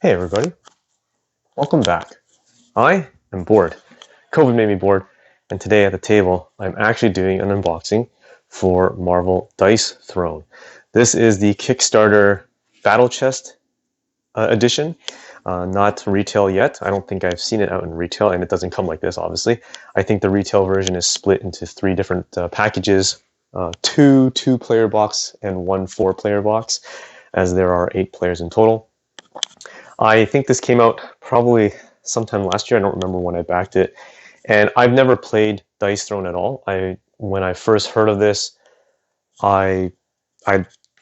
Hey everybody, welcome back. I am bored. COVID made me bored, and today at the table I'm actually doing an unboxing for Marvel Dice Throne. This is the Kickstarter Battle Chest edition, not retail yet. I don't think I've seen it out in retail, and it doesn't come like this, obviously. I think the retail version is split into 3 different packages, 2 2-player box and 1 4-player box, as there are 8 players in total. I think this came out probably sometime last year. I don't remember when I backed it. And I've never played Dice Throne at all. When I first heard of this, I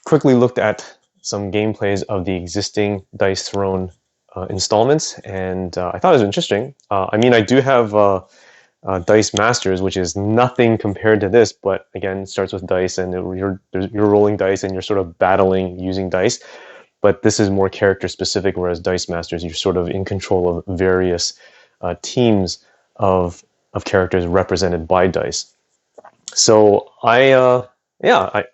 quickly looked at some gameplays of the existing Dice Throne installments, and I thought it was interesting. I mean, I do have Dice Masters, which is nothing compared to this, but again, it starts with dice, and you're rolling dice, and you're sort of battling using dice. But this is more character specific, whereas Dice Masters, you're sort of in control of various teams of characters represented by dice. So I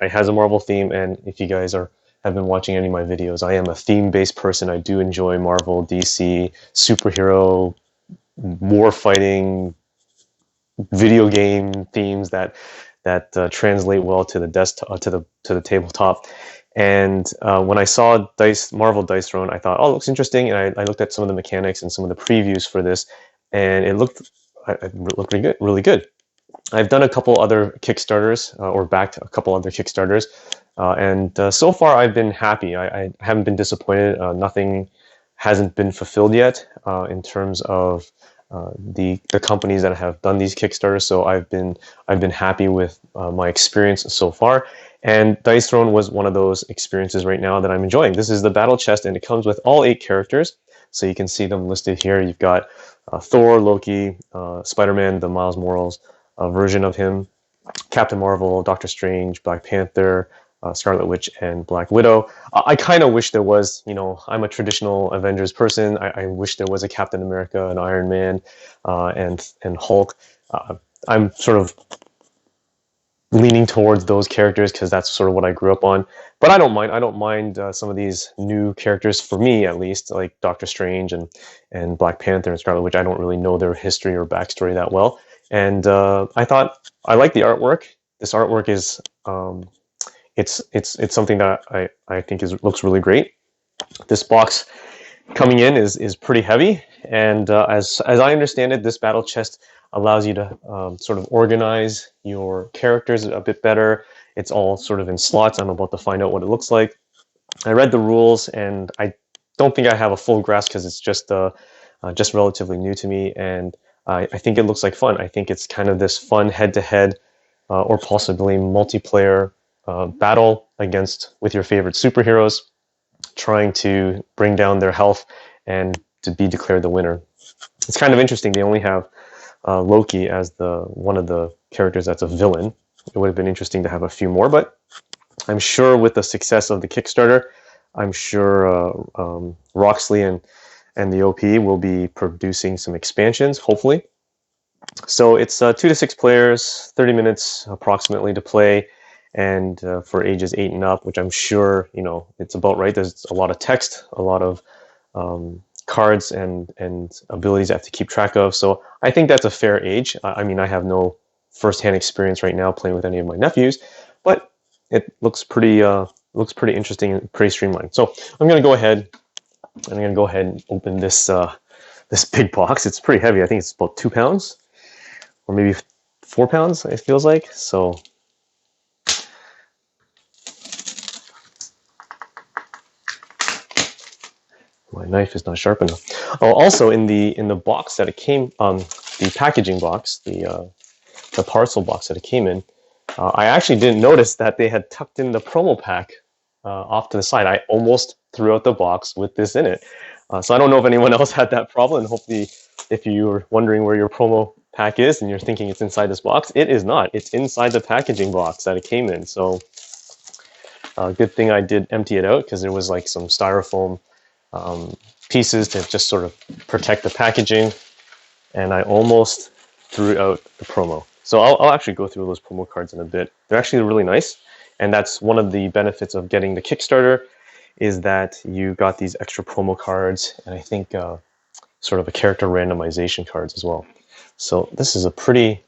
has a Marvel theme, and if you guys have been watching any of my videos, I am a theme-based person. I do enjoy Marvel, DC, superhero, war fighting, video game themes that translate well to the desktop, to the tabletop. And when I saw Marvel Dice Throne, I thought, oh, it looks interesting. And I looked at some of the mechanics and some of the previews for this, and it looked really good. I've done a couple other Kickstarters, or backed a couple other Kickstarters, and so far I've been happy. I haven't been disappointed. Nothing hasn't been fulfilled yet in terms of the companies that have done these Kickstarters. So I've been happy with my experience so far. And Dice Throne was one of those experiences right now that I'm enjoying. This is the battle chest, and it comes with all 8 characters. So you can see them listed here. You've got Thor, Loki, Spider-Man, the Miles Morales version of him, Captain Marvel, Doctor Strange, Black Panther, Scarlet Witch, and Black Widow. I kind of wish there was, I'm a traditional Avengers person. I wish there was a Captain America, an Iron Man, and Hulk. I'm sort of leaning towards those characters because that's sort of what I grew up on. But I don't mind. I don't mind some of these new characters, for me at least, like Doctor Strange and Black Panther and Scarlet Witch. I don't really know their history or backstory that well. And I thought I like the artwork. This artwork is it's something that I think looks really great. This box coming in is pretty heavy, and as I understand it, this battle chest allows you to sort of organize your characters a bit better. It's all sort of in slots. I'm about to find out what it looks like. I read the rules, and I don't think I have a full grasp because it's just relatively new to me, and I think it looks like fun. I think it's kind of this fun head-to-head or possibly multiplayer battle with your favorite superheroes, trying to bring down their health and to be declared the winner. It's kind of interesting. They only have Loki as one of the characters that's a villain. It would have been interesting to have a few more, but I'm sure with the success of the Kickstarter, I'm sure Roxley and the OP will be producing some expansions, hopefully. So it's 2 to 6 players, 30 minutes approximately to play, and for ages 8 and up, which I'm sure it's about right. There's a lot of text, a lot of cards and abilities I have to keep track of. So I think that's a fair age. I mean, I have no first-hand experience right now playing with any of my nephews, but it looks pretty interesting and pretty streamlined. So I'm going to go ahead and open this this big box. It's pretty heavy. I think it's about 2 pounds or maybe 4 pounds, it feels like. So my knife is not sharp enough. Oh, also in the box that it came, the packaging box, the parcel box that it came in, I actually didn't notice that they had tucked in the promo pack off to the side. I almost threw out the box with this in it. So I don't know if anyone else had that problem, and hopefully if you were wondering where your promo pack is and you're thinking it's inside this box, it is not. It's inside the packaging box that it came in. So good thing I did empty it out, because there was like some styrofoam pieces to just sort of protect the packaging, and I almost threw out the promo. So I'll actually go through those promo cards in a bit. They're actually really nice, and that's one of the benefits of getting the Kickstarter, is that you got these extra promo cards, and I think sort of a character randomization cards as well. So this is a pretty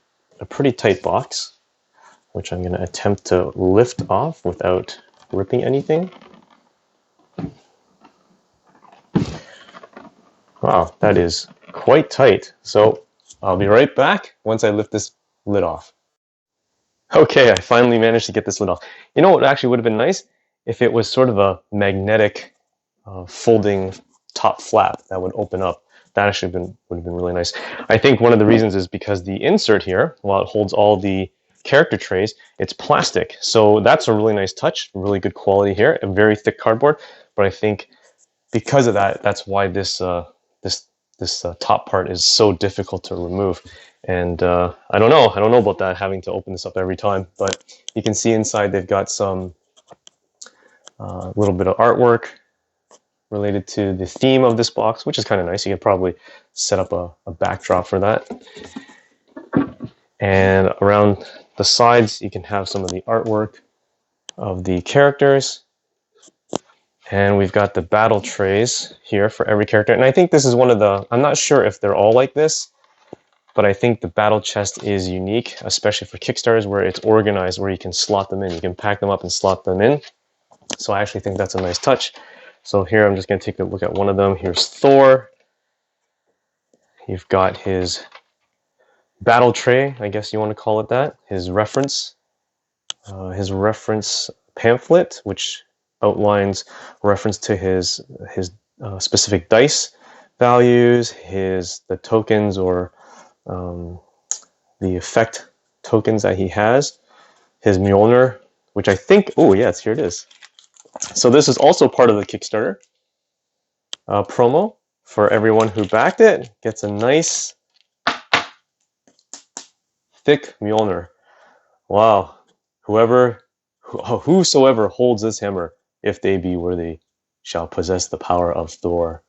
tight box, which I'm going to attempt to lift off without ripping anything. Wow, that is quite tight. So I'll be right back once I lift this lid off. Okay, I finally managed to get this lid off. You know what actually would have been nice? If it was sort of a magnetic folding top flap that would open up. That actually would have been really nice. I think one of the reasons is because the insert here, while it holds all the character trays, it's plastic. So that's a really nice touch, really good quality here, a very thick cardboard. But I think because of that, that's why this top part is so difficult to remove. And I don't know about that, having to open this up every time. But you can see inside they've got some little bit of artwork related to the theme of this box, which is kind of nice. You could probably set up a backdrop for that. And around the sides, you can have some of the artwork of the characters. And we've got the battle trays here for every character. And I think this is one of the, I'm not sure if they're all like this, but I think the battle chest is unique, especially for Kickstarters, where it's organized, where you can slot them in. You can pack them up and slot them in. So I actually think that's a nice touch. So here I'm just going to take a look at one of them. Here's Thor. You've got his battle tray, I guess you want to call it that. His reference pamphlet, which outlines reference to his specific dice values, the tokens or the effect tokens that he has. His Mjolnir, which I think, oh yes, here it is. So this is also part of the Kickstarter promo for everyone who backed it. Gets a nice thick Mjolnir. Wow. Whosoever holds this hammer, if they be worthy, shall possess the power of Thor.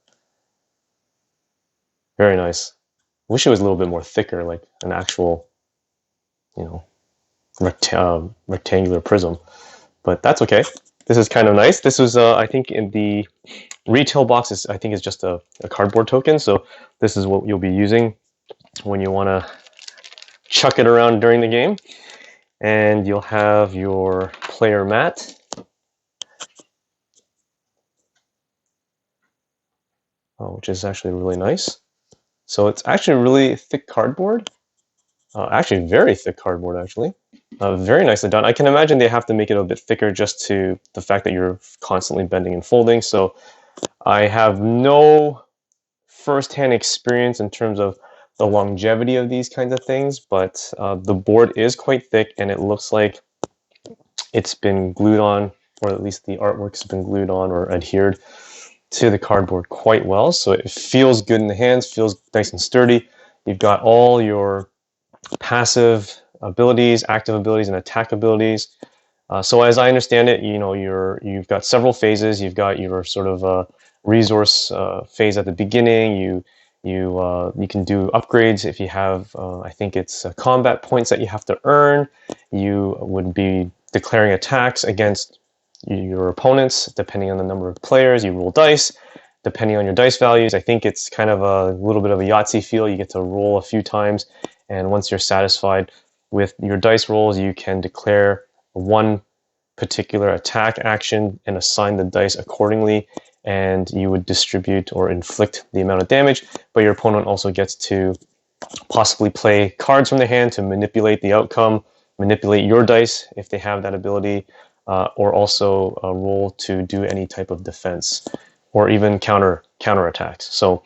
Very nice. Wish it was a little bit more thicker, like an actual, rectangular prism. But that's okay. This is kind of nice. This was, I think, in the retail box, I think is just a cardboard token. So this is what you'll be using when you want to chuck it around during the game. And you'll have your player mat. Which is actually really nice. So it's actually really thick cardboard. Actually, very thick cardboard, actually. Very nicely done. I can imagine they have to make it a bit thicker just to the fact that you're constantly bending and folding. So I have no first-hand experience in terms of the longevity of these kinds of things, but the board is quite thick, and it looks like it's been glued on, or at least the artwork's been glued on or adhered to the cardboard quite well. So it feels good in the hands, feels nice and sturdy. You've got all your passive abilities, active abilities, and attack abilities. So as I understand it, you've got several phases. You've got your sort of resource phase at the beginning. You can do upgrades if you have. I think it's combat points that you have to earn. You would be declaring attacks against your opponents depending on the number of players. You roll dice depending on your dice values. I think it's kind of a little bit of a Yahtzee feel. You get to roll a few times, and once you're satisfied with your dice rolls, you can declare one particular attack action and assign the dice accordingly, and you would distribute or inflict the amount of damage, but your opponent also gets to possibly play cards from their hand to manipulate the outcome, manipulate your dice if they have that ability, or also roll to do any type of defense or even counter attacks. So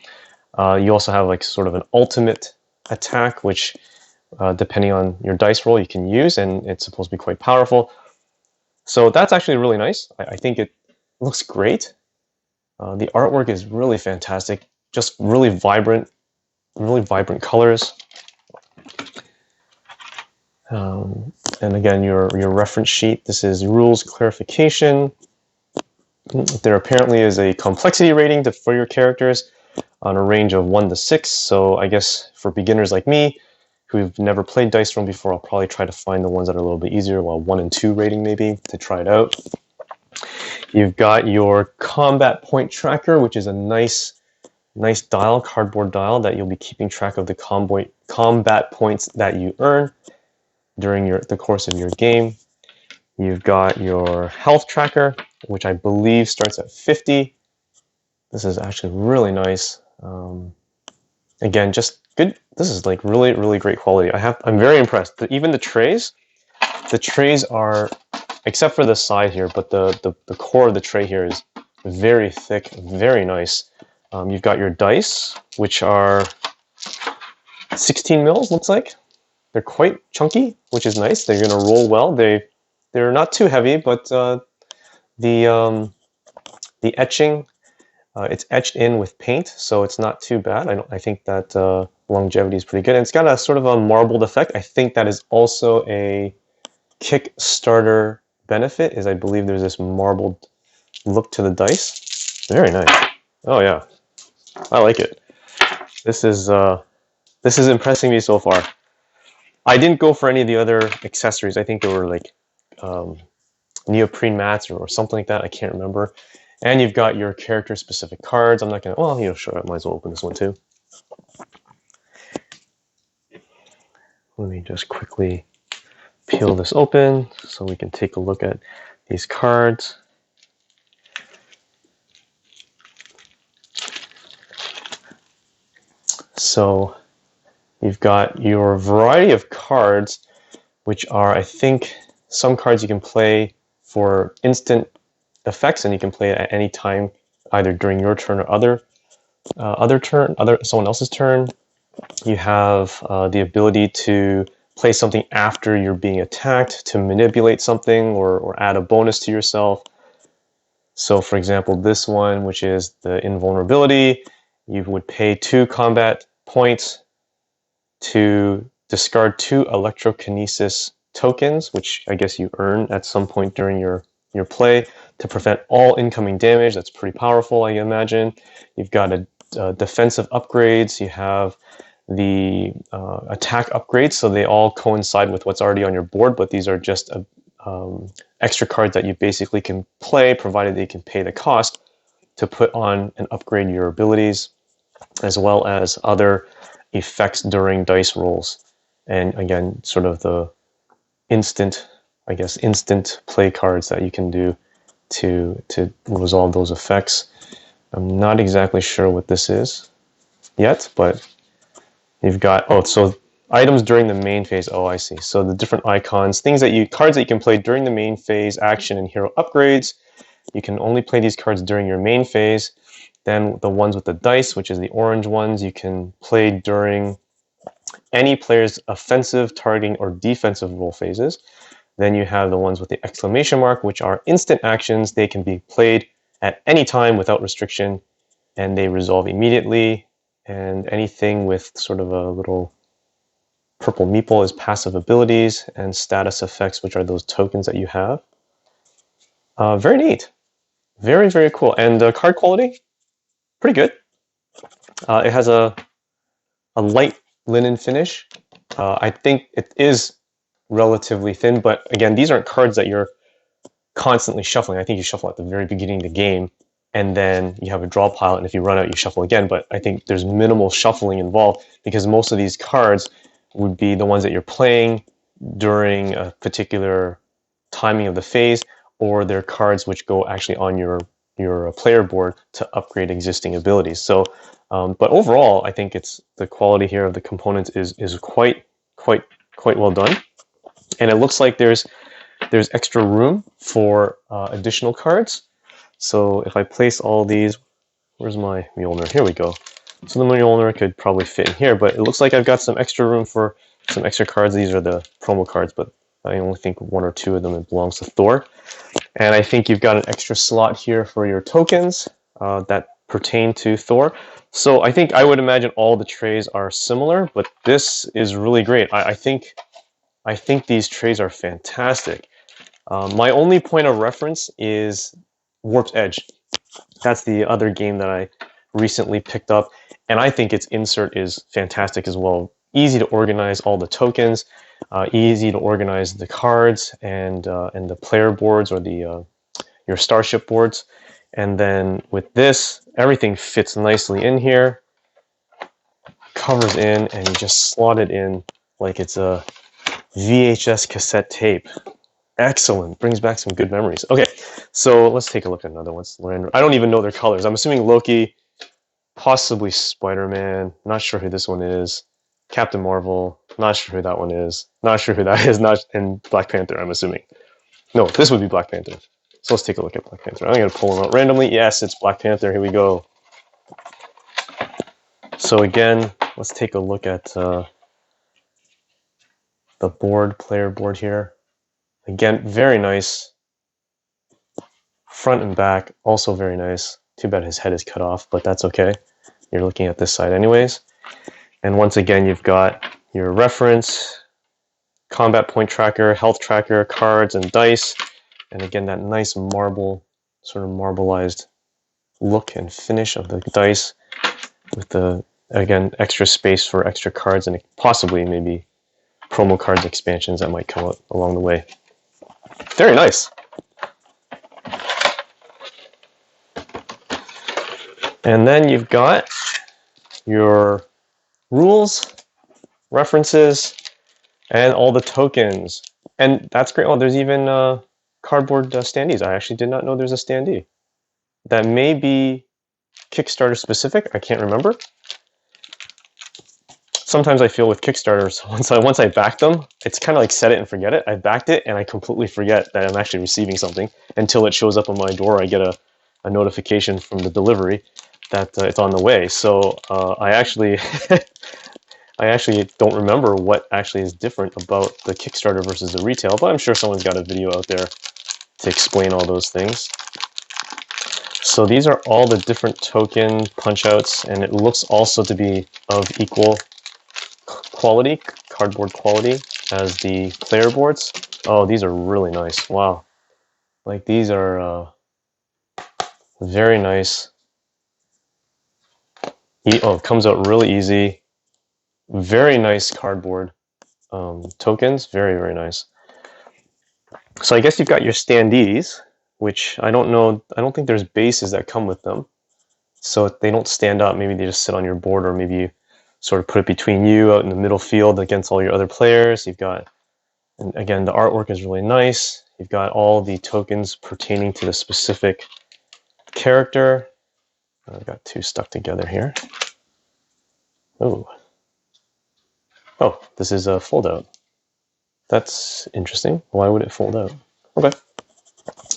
you also have like sort of an ultimate attack, which depending on your dice roll you can use, and it's supposed to be quite powerful. So that's actually really nice. I think it looks great. The artwork is really fantastic, just really vibrant colors. And again, your reference sheet. This is rules clarification. There apparently is a complexity rating for your characters on a range of 1 to 6. So I guess for beginners like me, who've never played Dice Throne before, I'll probably try to find the ones that are a little bit easier, well, 1 and 2 rating maybe, to try it out. You've got your combat point tracker, which is a nice dial, cardboard dial, that you'll be keeping track of the combat points that you earn during the course of your game. You've got your health tracker, which I believe starts at 50. This is actually really nice. Again, just good. This is like really great quality. I'm very impressed. Even the trays are, except for the side here, but the core of the tray here is very thick, very nice. You've got your dice, which are 16 mils, looks like. They're quite chunky, which is nice. They're going to roll well. They're not too heavy, but the etching, it's etched in with paint, so it's not too bad. I think that longevity is pretty good. And it's got a sort of a marbled effect. I think that is also a Kickstarter benefit, is I believe there's this marbled look to the dice. Very nice. Oh yeah, I like it. This is impressing me so far. I didn't go for any of the other accessories. I think they were like neoprene mats or something like that. I can't remember. And you've got your character-specific cards. I'm not gonna. Well, sure. I might as well open this one too. Let me just quickly peel this open so we can take a look at these cards. So you've got your variety of cards, which are, I think, some cards you can play for instant effects, and you can play it at any time, either during your turn or someone else's turn. You have the ability to play something after you're being attacked to manipulate something or add a bonus to yourself. So, for example, this one, which is the invulnerability, you would pay 2 combat points to discard 2 electrokinesis tokens, which I guess you earn at some point during your play, to prevent all incoming damage. That's pretty powerful, I imagine. You've got defensive upgrades. You have the attack upgrades, so they all coincide with what's already on your board, but these are just extra cards that you basically can play, provided they can pay the cost to put on and upgrade your abilities, as well as other effects during dice rolls. And again, sort of the instant play cards that you can do to resolve those effects. I'm not exactly sure what this is yet, but you've got, so items during the main phase. Oh, I see. So the different icons, cards that you can play during the main phase, action and hero upgrades. You can only play these cards during your main phase. Then the ones with the dice, which is the orange ones, you can play during any player's offensive, targeting, or defensive role phases. Then you have the ones with the exclamation mark, which are instant actions. They can be played at any time without restriction, and they resolve immediately. And anything with sort of a little purple meeple is passive abilities, and status effects, which are those tokens that you have. Very neat. Very cool. And the card quality, pretty good. It has a light linen finish. I think it is relatively thin, but again, these aren't cards that you're constantly shuffling. I think you shuffle at the very beginning of the game, and then you have a draw pile, and if you run out, you shuffle again. But I think there's minimal shuffling involved, because most of these cards would be the ones that you're playing during a particular timing of the phase, or they're cards which go actually on your player board to upgrade existing abilities. So, but overall, I think the quality here of the components is quite well done. And it looks like there's extra room for additional cards. So if I place all these, where's my Mjolnir? Here we go. So the Mjolnir could probably fit in here, but it looks like I've got some extra room for some extra cards. These are the promo cards, but I only think 1 or 2 of them belongs to Thor. And I think you've got an extra slot here for your tokens that pertain to Thor. So I would imagine all the trays are similar, but this is really great. I think these trays are fantastic. My only point of reference is Warped Edge. That's the other game that I recently picked up, and I think its insert is fantastic as well. Easy to organize all the tokens, easy to organize the cards and the player boards, or the your starship boards. And then with this, everything fits nicely in here, covers in, and you just slot it in like it's a VHS cassette tape. Excellent. Brings back some good memories. Okay, so let's take a look at another one. I don't even know their colors. I'm assuming Loki, possibly Spider-Man. Not sure who this one is. Captain Marvel. Not sure who that one is. Not sure who that is. And Black Panther, I'm assuming. No, this would be Black Panther. So let's take a look at Black Panther. I'm going to pull them out randomly. Yes, it's Black Panther. Here we go. So again, let's take a look at the player board here. Again, very nice. Front and back, also very nice. Too bad his head is cut off, but that's okay. You're looking at this side anyways. And once again, you've got your reference, combat point tracker, health tracker, cards, and dice. And again, that nice marble, sort of marbleized look and finish of the dice with the, again, extra space for extra cards and possibly maybe promo cards expansions that might come out along the way. Very nice. And then you've got your rules, references, and all the tokens. And that's great. Oh, there's even cardboard standees. I actually did not know there's a standee. That may be Kickstarter specific. I can't remember. Sometimes I feel with Kickstarters, once I back them, it's kind of like set it and forget it. I backed it and I completely forget that I'm actually receiving something until it shows up on my door. I get a notification from the delivery that it's on the way. So I actually I actually don't remember what actually is different about the Kickstarter versus the retail, but I'm sure someone's got a video out there to explain all those things. So these are all the different token punch outs, and it looks also to be of equal quality, cardboard quality, as the player boards. Oh, these are really nice. Wow. Like these are very nice. Oh, it comes out really easy. Very nice cardboard tokens. Very, very nice. So I guess you've got your standees, which I don't know. I don't think there's bases that come with them. So they don't stand up. Maybe they just sit on your board, or maybe you sort of put it between you out in the middle field against all your other players. You've got, and again, the artwork is really nice. You've got all the tokens pertaining to the specific character. I've got two stuck together here. Oh, this is a fold out. That's interesting. Why would it fold out? Okay.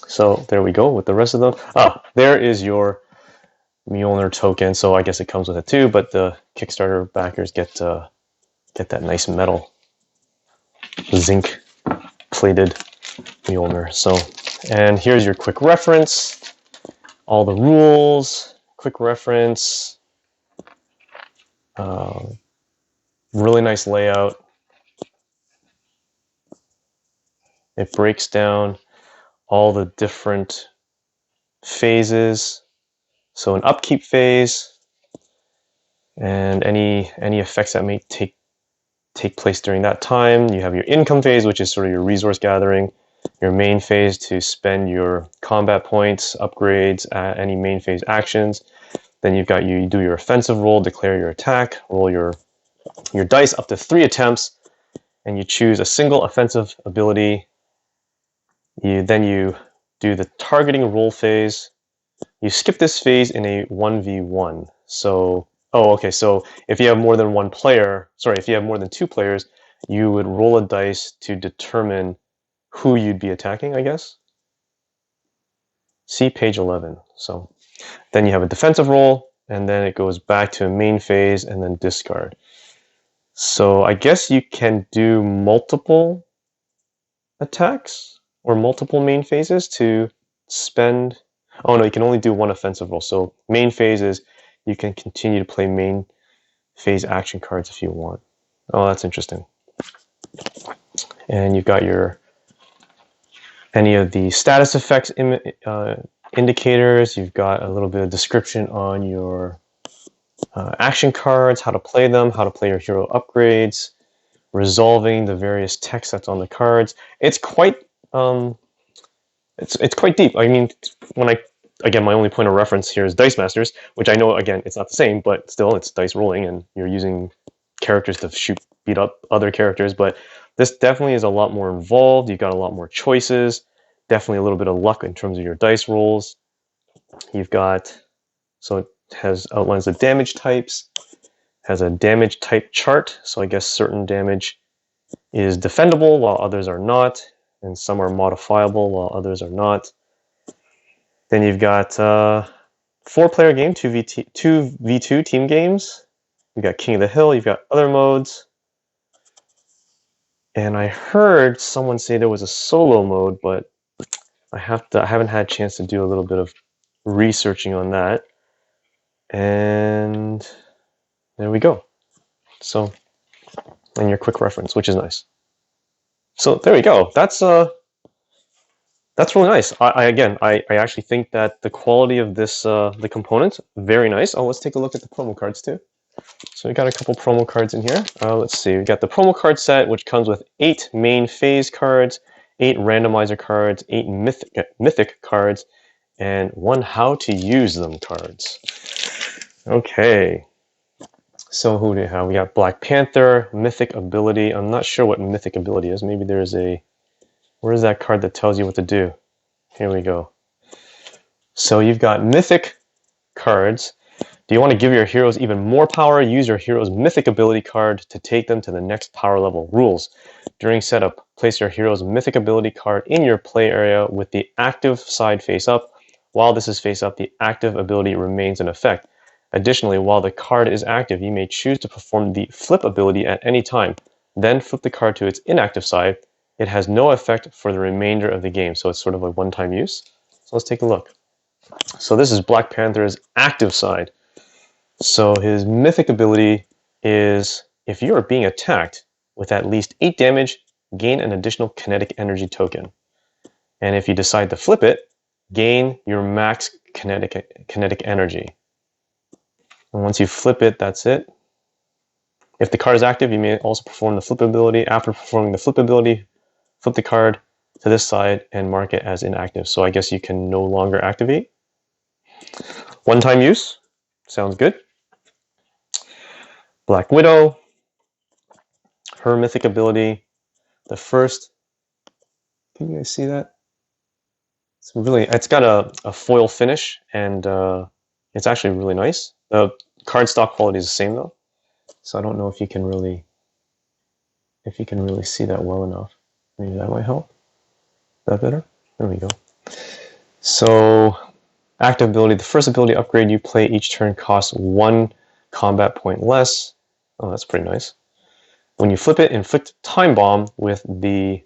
So there we go with the rest of them. There is your Mjolnir token. So I guess it comes with it too, but the Kickstarter backers get that nice metal zinc plated Mjolnir. So, and here's your quick reference, all the rules, quick reference, really nice layout. It breaks down all the different phases. So an upkeep phase, and any effects that may take place during that time. You have your income phase, which is sort of your resource gathering. Your main phase to spend your combat points, upgrades, any main phase actions. Then you've got you do your offensive roll, declare your attack, roll your dice up to 3 attempts, and you choose a single offensive ability. Then you do the targeting roll phase. You skip this phase in a 1v1. So, so if you have more than one player, if you have more than 2 players, you would roll a dice to determine who you'd be attacking, I guess. See page 11. So then you have a defensive roll, and then it goes back to a main phase and then discard. So I guess you can do multiple attacks or multiple main phases to spend. Oh no, you can only do one offensive roll. So main phases, you can continue to play main phase action cards if you want. Oh, that's interesting. And you've got any of the status effects indicators. You've got a little bit of description on your action cards, how to play them, how to play your hero upgrades, resolving the various text that's on the cards. It's quite It's quite deep. I mean, again, my only point of reference here is Dice Masters, which I know, again, it's not the same, but still, it's dice rolling, and you're using characters to beat up other characters. But this definitely is a lot more involved. You've got a lot more choices. Definitely a little bit of luck in terms of your dice rolls. You've got, so it has outlines the damage types, has a damage type chart. So I guess certain damage is defendable while others are not, and some are modifiable while others are not. Then you've got 4-player game, 2v2 team games. You've got King of the Hill, you've got other modes. And I heard someone say there was a solo mode, but I haven't had a chance to do a little bit of researching on that. And there we go. So, and your quick reference, which is nice. So there we go. That's really nice. I actually think that the quality of this the components, very nice. Oh, let's take a look at the promo cards too. So we got a couple promo cards in here. Let's see. We got the promo card set, which comes with 8 main phase cards, 8 randomizer cards, 8 mythic cards, and 1 how to use them cards. Okay. So who do we have? We got Black Panther, mythic ability. I'm not sure what mythic ability is. Maybe there's a... Where's that card that tells you what to do? Here we go. So you've got mythic cards. Do you want to give your heroes even more power? Use your hero's mythic ability card to take them to the next power level. Rules. During setup, place your hero's mythic ability card in your play area with the active side face up. While this is face up, the active ability remains in effect. Additionally, while the card is active, you may choose to perform the flip ability at any time. Then flip the card to its inactive side. It has no effect for the remainder of the game, so it's sort of a one-time use. So let's take a look. So this is Black Panther's active side. So his mythic ability is, if you are being attacked with at least 8 damage, gain an additional kinetic energy token. And if you decide to flip it, gain your max kinetic energy. And once you flip it, that's it. If the card is active, you may also perform the flip ability. After performing the flip ability, flip the card to this side and mark it as inactive. So I guess you can no longer activate. One-time use. Sounds good. Black Widow. Her mythic ability. The first... Can you guys see that? It's got a foil finish, and it's actually really nice. The cardstock quality is the same though. So I don't know if you can really see that well enough. Maybe that might help. Is that better? There we go. So, active ability. The first ability upgrade you play each turn costs 1 combat point less. Oh, that's pretty nice. When you flip it, inflict Time Bomb with the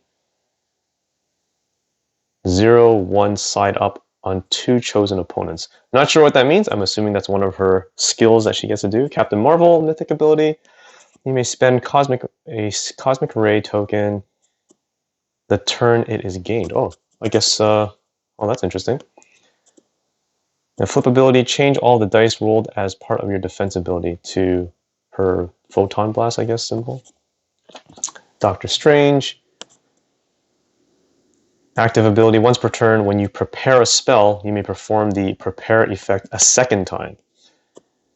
0-1 side up on 2 chosen opponents. Not sure what that means. I'm assuming that's one of her skills that she gets to do. Captain Marvel, mythic ability. You may spend a cosmic ray token the turn it is gained. Oh, I guess, oh, that's interesting. The flip ability, change all the dice rolled as part of your defense ability to her photon blast, I guess, symbol. Doctor Strange. Active ability, once per turn, when you prepare a spell, you may perform the prepare effect a second time.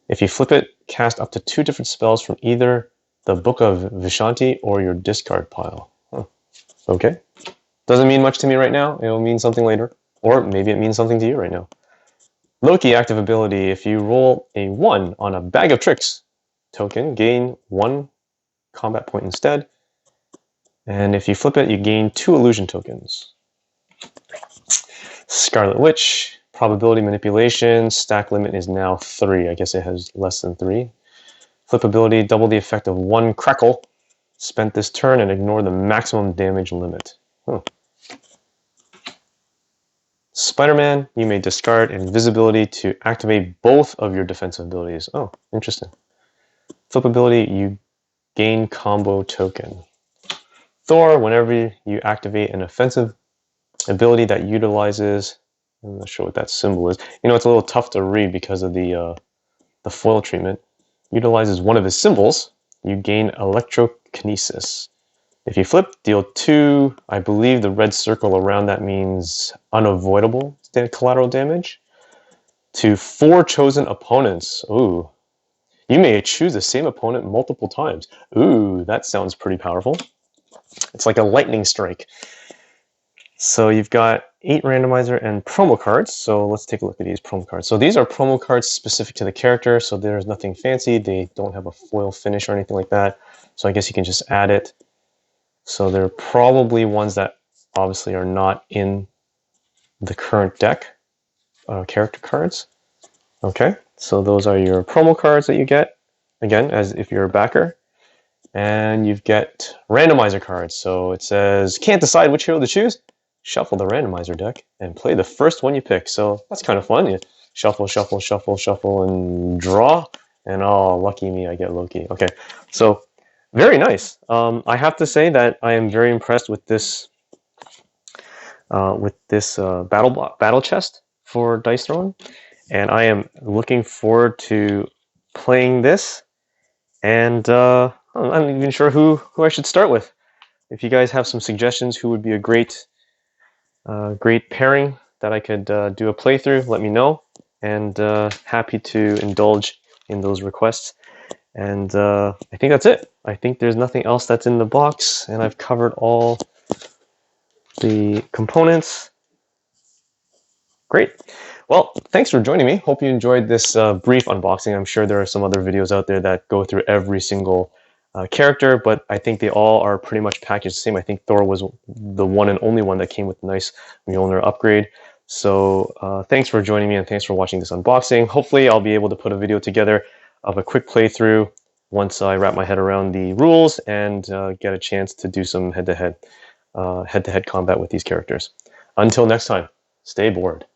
If you flip it, cast up to 2 different spells from either the Book of Vishanti or your discard pile. Huh. Okay. Doesn't mean much to me right now. It'll mean something later. Or maybe it means something to you right now. Loki active ability, if you roll a 1 on a Bag of Tricks token, gain 1 combat point instead. And if you flip it, you gain 2 illusion tokens. Scarlet Witch, probability manipulation, stack limit is now 3. I guess it has less than 3. Flip ability, double the effect of 1 crackle. Spent this turn and ignore the maximum damage limit. Huh. Spider-Man, you may discard invisibility to activate both of your defensive abilities. Oh, interesting. Flip ability, you gain combo token. Thor, whenever you activate an offensive ability that utilizes, I'm not sure what that symbol is. You know, it's a little tough to read because of the foil treatment. Utilizes one of his symbols, you gain electrokinesis. If you flip, deal 2, I believe the red circle around that means unavoidable collateral damage, to 4 chosen opponents. Ooh. You may choose the same opponent multiple times. Ooh, that sounds pretty powerful. It's like a lightning strike. So you've got 8 randomizer and promo cards. So let's take a look at these promo cards. So these are promo cards specific to the character. So there's nothing fancy. They don't have a foil finish or anything like that. So I guess you can just add it. So they're probably ones that obviously are not in the current deck, character cards. Okay, so those are your promo cards that you get, again, as if you're a backer. And you get randomizer cards. So it says, can't decide which hero to choose? Shuffle the randomizer deck and play the first one you pick. So that's kind of fun. You shuffle, shuffle, shuffle, shuffle, and draw. And oh, lucky me, I get Loki. Okay, so very nice. I have to say that I am very impressed with this battle chest for Dice Throne, and I am looking forward to playing this. And I'm not even sure who I should start with. If you guys have some suggestions, who would be a great pairing that I could do a playthrough, let me know. And happy to indulge in those requests. And I think that's it. I think there's nothing else that's in the box, and I've covered all the components. Great. Well, thanks for joining me. Hope you enjoyed this brief unboxing. I'm sure there are some other videos out there that go through every single character, but I think they all are pretty much packaged the same. I think Thor was the one and only one that came with a nice Mjolnir upgrade. So thanks for joining me, and thanks for watching this unboxing. Hopefully I'll be able to put a video together of a quick playthrough once I wrap my head around the rules and get a chance to do some head-to-head combat with these characters. Until next time, stay bored.